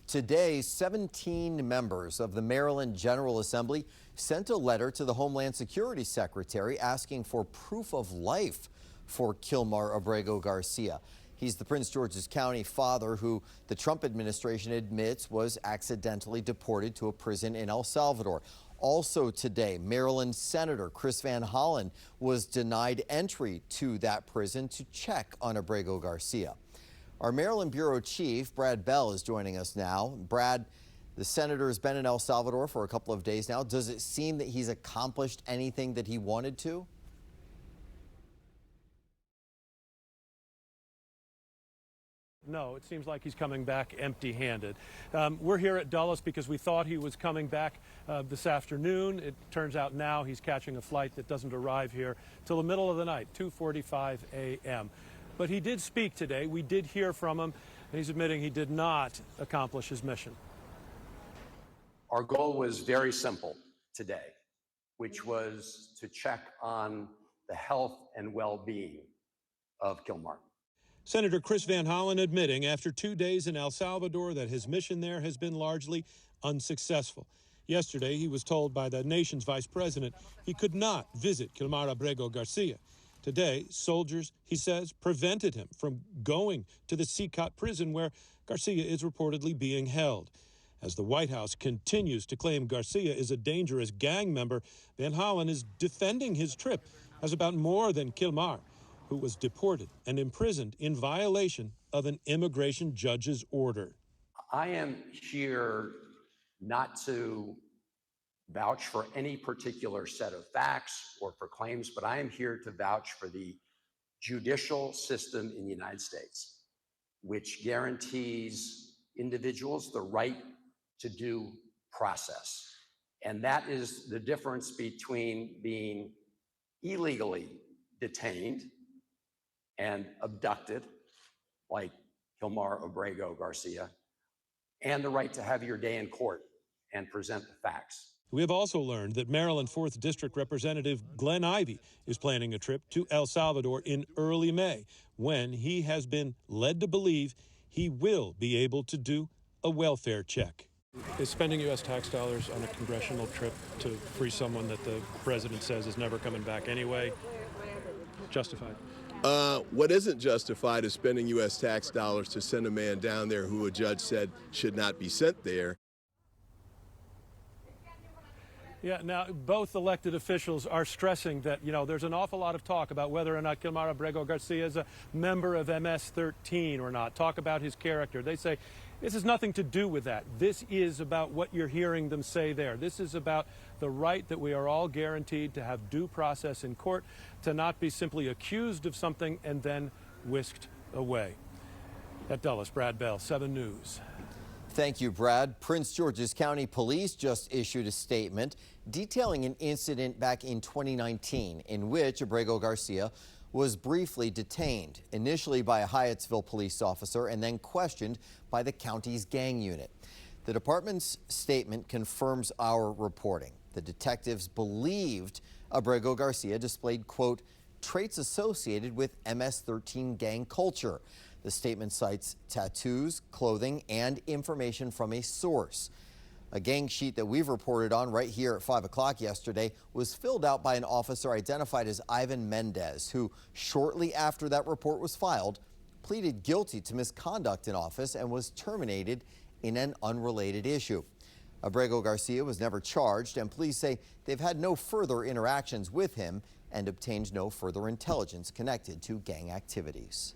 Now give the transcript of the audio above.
Today, 17 members of the Maryland General Assembly sent a letter to the Homeland Security Secretary asking for proof of life for Kilmar Abrego Garcia. He's the Prince George's County father who the Trump administration admits was accidentally deported to a prison in El Salvador. Also today, Maryland Senator Chris Van Hollen was denied entry to that prison to check on Abrego Garcia. Our Maryland Bureau Chief, Brad Bell, is joining us now. Brad, the senator has been in El Salvador for a couple of days now. Does it seem that he's accomplished anything that he wanted to? No, it seems like he's coming back empty-handed. We're here at Dulles because we thought he was coming back this afternoon. It turns out now he's catching a flight that doesn't arrive here till the middle of the night, 2:45 a.m. But he did speak today. We did hear from him, and he's admitting he did not accomplish his mission. Our goal was very simple today, which was to check on the health and well-being of Kilmar. Senator Chris Van Hollen admitting after 2 days in El Salvador that his mission there has been largely unsuccessful. Yesterday, he was told by the nation's vice president he could not visit Kilmar Abrego Garcia. Today, soldiers, he says, prevented him from going to the Secot prison where Garcia is reportedly being held. As the White House continues to claim Garcia is a dangerous gang member, Van Hollen is defending his trip as about more than Kilmar, who was deported and imprisoned in violation of an immigration judge's order. I am here not to vouch for any particular set of facts or for claims, but I am here to vouch for the judicial system in the United States, which guarantees individuals the right to due process. And that is the difference between being illegally detained and abducted, like Kilmar Abrego Garcia, and the right to have your day in court and present the facts. We have also learned that Maryland 4th District Representative Glenn Ivey is planning a trip to El Salvador in early May, when he has been led to believe he will be able to do a welfare check. Is spending U.S. tax dollars on a congressional trip to free someone that the president says is never coming back anyway justified? What isn't justified is spending U.S. tax dollars to send a man down there who a judge said should not be sent there. Yeah, now both elected officials are stressing that, there's an awful lot of talk about whether or not Kilmar Abrego Garcia is a member of MS-13 or not. Talk about his character. They say this has nothing to do with that. This is about what you're hearing them say there. This is about the right that we are all guaranteed to have due process in court, to not be simply accused of something and then whisked away. At Dulles, Brad Bell, 7 News. Thank you, Brad. Prince George's County Police just issued a statement detailing an incident back in 2019 in which Abrego Garcia was briefly detained, initially by a Hyattsville police officer and then questioned by the county's gang unit. The department's statement confirms our reporting. The detectives believed Abrego Garcia displayed, quote, traits associated with MS-13 gang culture. The statement cites tattoos, clothing, and information from a source. A gang sheet that we've reported on right here at 5 o'clock yesterday was filled out by an officer identified as Ivan Mendez, who shortly after that report was filed, pleaded guilty to misconduct in office and was terminated in an unrelated issue. Abrego Garcia was never charged, and police say they've had no further interactions with him and obtained no further intelligence connected to gang activities.